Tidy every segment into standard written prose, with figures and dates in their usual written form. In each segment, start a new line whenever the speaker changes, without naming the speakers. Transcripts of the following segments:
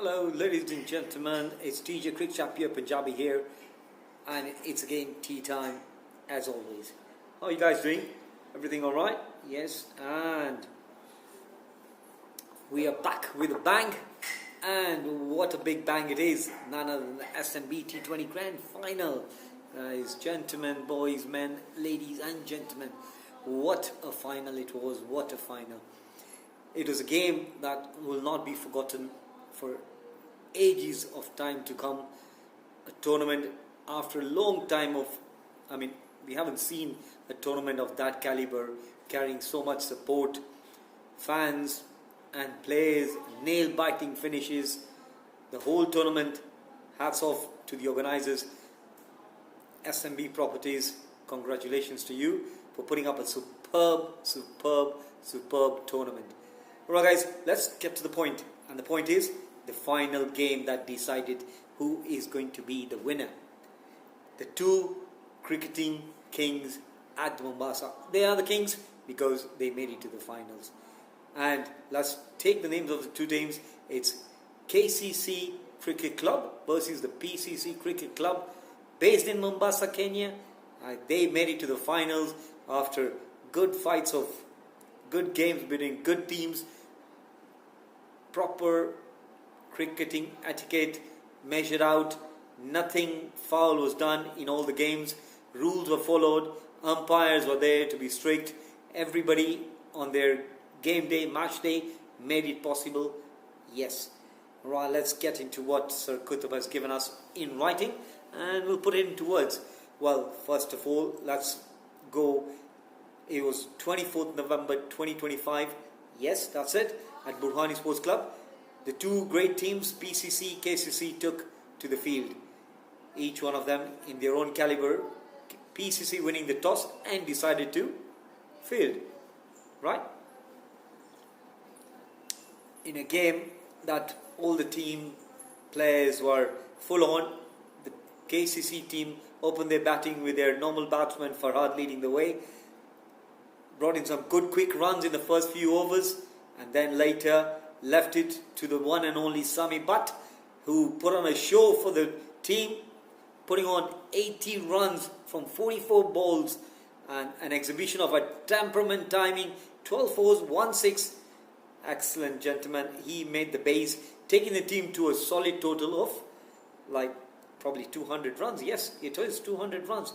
Hello, ladies and gentlemen. It's TJ Crick Chapier Punjabi here, and it's again tea time, as always. How are you guys doing? Everything all right? Yes, and we are back with a bang, and what a big bang it is! None other than the SMB T20 Grand Final, guys, gentlemen, boys, men, ladies, and gentlemen. What a final it was! What a final! It was a game that will not be forgotten for ages of time to come. A tournament after a long time of, we haven't seen a tournament of that caliber carrying so much support, fans and players, nail-biting finishes. The whole tournament, hats off to the organisers. SMB Properties, congratulations to you for putting up a superb tournament. Alright guys, let's get to the point. And the point is the final game that decided who is going to be the winner. The two cricketing kings at Mombasa. They are the kings because they made it to the finals. And let's take the names of the two teams. It's KCC Cricket Club versus the PCC Cricket Club based in Mombasa, Kenya. They made it to the finals after good fights of good games between good teams. Proper cricketing etiquette measured out. Nothing foul was done in all the games. Rules were followed. Umpires were there to be strict. Everybody on their game day, match day, made it possible. Yes. Right, let's get into what Sir Qutb has given us in writing, and we'll put it into words. Well, first of all, let's go. It was 24th November 2025. Yes, that's it. At Burhani Sports Club. The two great teams, PCC, KCC, took to the field. Each one of them in their own caliber. PCC winning the toss and decided to field. Right? In a game that all the team players were full on, the KCC team opened their batting with their normal batsman Farhad leading the way. Brought in some good quick runs in the first few overs, and then later left it to the one and only Sami Butt, who put on a show for the team, putting on 80 runs from 44 balls, and an exhibition of a temperament timing, 12 fours, 1-6. Excellent, gentlemen. He made the base, taking the team to a solid total of probably 200 runs. Yes, it is 200 runs.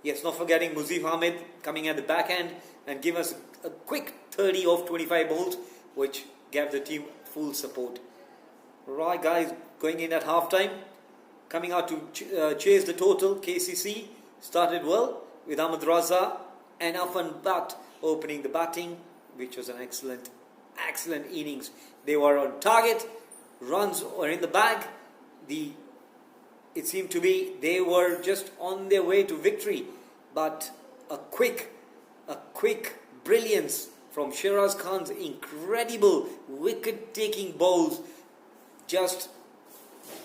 Yes, not forgetting Muzif Ahmed coming at the back end and giving us a quick 30 off 25 balls, which gave the team full support. Right, guys, going in at halftime, coming out to chase the total. KCC started well with Ahmed Raza and Afan Butt opening the batting, which was an excellent innings. They were on target, runs were in the bag. It seemed to be they were just on their way to victory, but a quick brilliance from Shiraz Khan's incredible wicket-taking balls just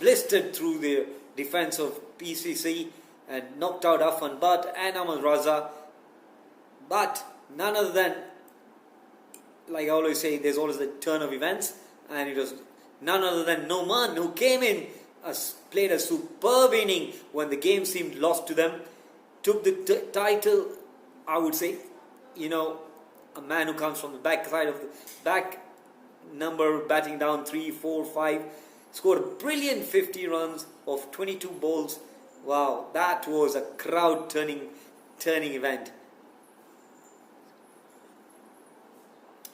blistered through the defense of PCC and knocked out Afan Butt and Ahmed Raza. But none other than, like I always say, there's always the turn of events, and it was none other than Noman who came in, played a superb inning when the game seemed lost to them, took the title. I would say, a man who comes from the back side of the back number, batting down 3, 4, 5, scored a brilliant 50 runs of 22 balls. Wow, that was a crowd turning event.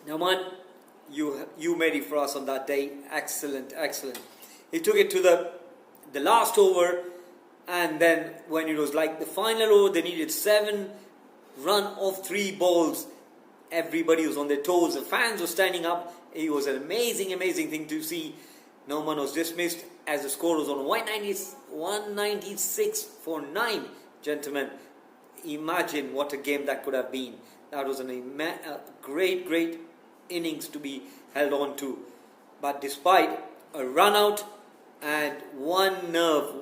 Now, man, you made it for us on that day. Excellent. He took it to the last over, and then when it was like the final over, they needed 7 run off 3 balls. Everybody was on their toes. The fans were standing up. It was an amazing thing to see. Noman was dismissed as the score was on 196 for 9. Gentlemen, imagine what a game that could have been. That was a great innings to be held on to. But despite a run out and one nerve,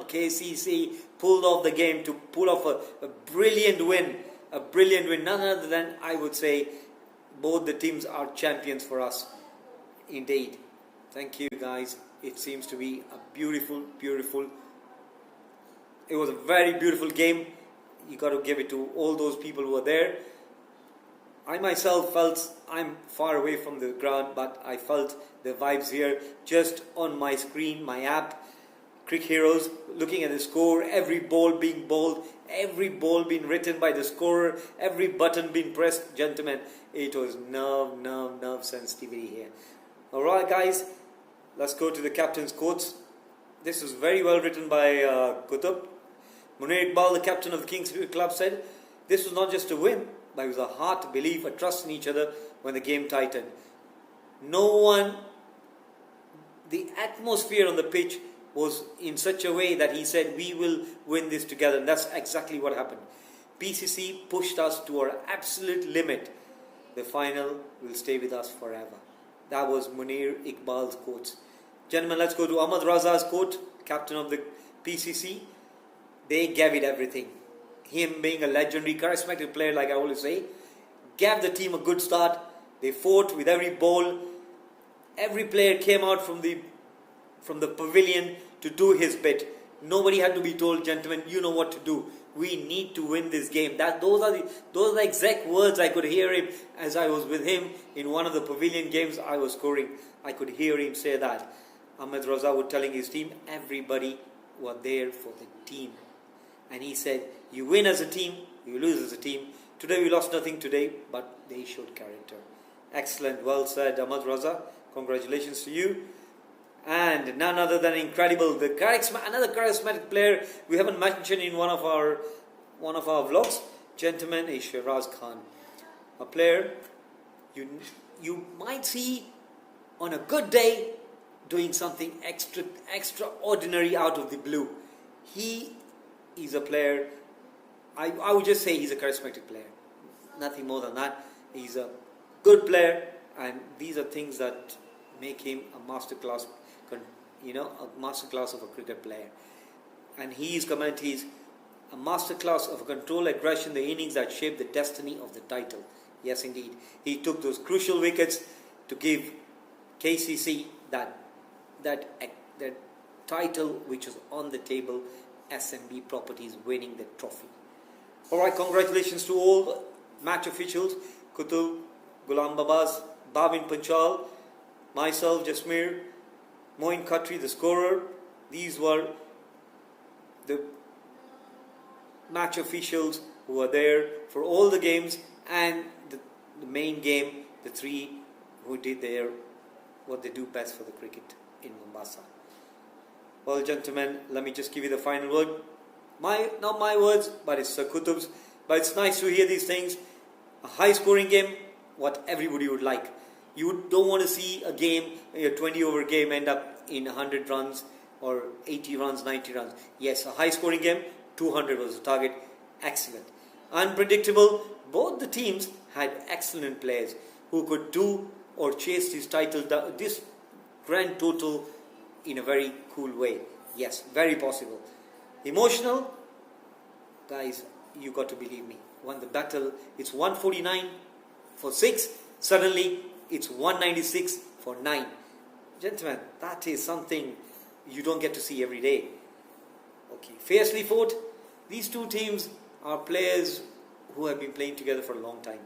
KCC pulled off the game to pull off a brilliant win. None other than, I would say, both the teams are champions for us. Indeed. Thank you, guys. It seems to be a beautiful, beautiful. It was a very beautiful game. You got to give it to all those people who were there. I myself felt I'm far away from the ground, but I felt the vibes here just on my screen, my app, Crick Heroes, looking at the score, every ball being bowled, every ball being written by the scorer, every button being pressed. Gentlemen, it was nerve sensitivity here. Alright, guys, let's go to the captain's quotes. This was very well written by Qutb. Munir Iqbal, the captain of the Kings Cricket Club, said, "This was not just a win, but it was a heart, belief, a trust in each other when the game tightened. No one, the atmosphere on the pitch was in such a way that he said, we will win this together." And that's exactly what happened. PCC pushed us to our absolute limit. The final will stay with us forever. That was Munir Iqbal's quotes. Gentlemen, let's go to Ahmad Raza's quote, captain of the PCC. They gave it everything. Him being a legendary, charismatic player, like I always say, gave the team a good start. They fought with every ball. Every player came out from the pavilion to do his bit. Nobody had to be told, "Gentlemen, you know what to do. We need to win this game." Those are the exact words I could hear him as I was with him in one of the pavilion games I was scoring. I could hear him say that. Ahmed Raza was telling his team, everybody were there for the team. And he said, you win as a team, you lose as a team. Today we lost nothing today, but they showed character. Excellent, well said, Ahmad Raza. Congratulations to you. And none other than incredible, another charismatic player we haven't mentioned in one of our vlogs, gentlemen, is Shiraz Khan. A player you might see on a good day doing something extraordinary out of the blue. He is a player, I would just say he's a charismatic player. Nothing more than that. He's a good player, and these are things that make him a masterclass, a masterclass of a cricket player. And he's a masterclass of control, aggression, the innings that shaped the destiny of the title. Yes, indeed. He took those crucial wickets to give KCC that title which was on the table, SMB Properties winning the trophy. Alright, congratulations to all match officials, Qutb, Ghulam Babas, Bhavin Panchal, myself, Jasmeer, Moin Khatri, the scorer. These were the match officials who were there for all the games, and the main game, the three who did what they do best for the cricket in Mombasa. Well, gentlemen, let me just give you the final word. Not my words, but it's Sir Qutb's. But it's nice to hear these things. A high-scoring game, what everybody would like. You don't want to see a game, a 20-over game, end up in 100 runs or 80 runs, 90 runs. Yes, a high-scoring game, 200 was the target. Excellent. Unpredictable. Both the teams had excellent players who could do or chase this title, this grand total, in a very cool way. Yes, very possible. Emotional, guys, you got to believe me. Won the battle. It's 149 for 6. Suddenly, it's 196 for 9. Gentlemen, that is something you don't get to see every day. Okay, fiercely fought. These two teams are players who have been playing together for a long time.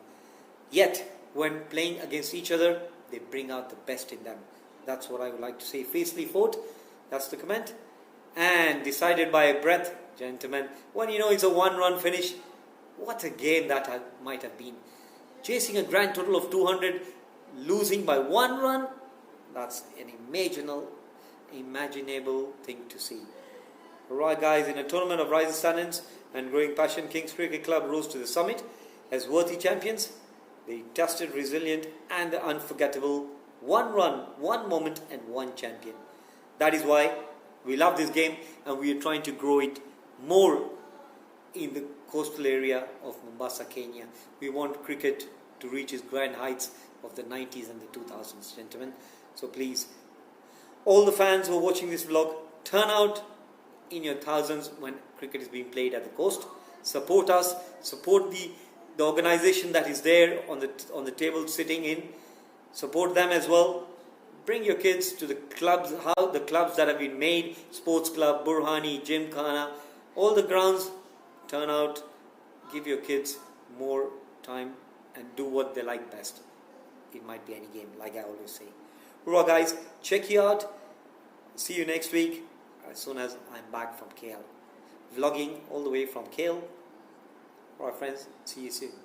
Yet, when playing against each other, they bring out the best in them. That's what I would like to say. Fiercely fought. That's the comment. And decided by a breath, gentlemen. When it's a one-run finish, what a game that might have been. Chasing a grand total of 200, losing by 1 run, that's an imaginable thing to see. Alright, guys, in a tournament of rising standards and growing passion, Kings Cricket Club rose to the summit as worthy champions. They tested resilient and the unforgettable. 1 run, 1 moment, and 1 champion. That is why we love this game, and we are trying to grow it more in the coastal area of Mombasa, Kenya. We want cricket to reach its grand heights of the 90s and the 2000s, gentlemen. So please, all the fans who are watching this vlog, turn out in your thousands when cricket is being played at the coast. Support us, support the organization that is there on the table sitting in. Support them as well. bring your kids to the clubs, how the clubs that have been made, sports club, Burhani, Gymkhana, all the grounds. Turn out, give your kids more time and do what they like best. It might be any game, like I always say. Alright guys, check you out. See you next week as soon as I'm back from KL. Vlogging all the way from KL. Alright friends, see you soon.